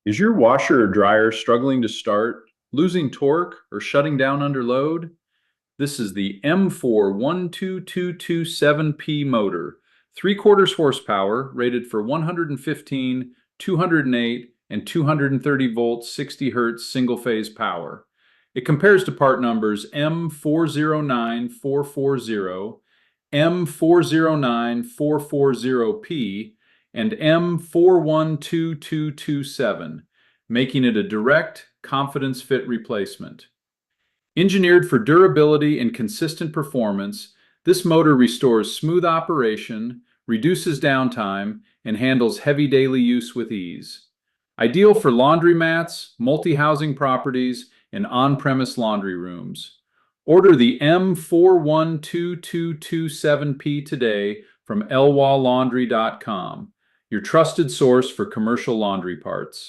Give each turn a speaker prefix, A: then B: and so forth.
A: Is your washer or dryer struggling to start, losing torque, or shutting down under load? This is the M4 12227P motor, 3/4 horsepower, rated for 115, 208, and 230 volts 60 hertz single phase power. It compares to part numbers M409440, M409440P, and M412227, making it a direct confidence fit replacement. Engineered for durability and consistent performance, this motor restores smooth operation, reduces downtime, and handles heavy daily use with ease. Ideal for laundromats, multi-housing properties, and on-premise laundry rooms. Order the M412227P today from elwalaundry.com, your trusted source for commercial laundry parts.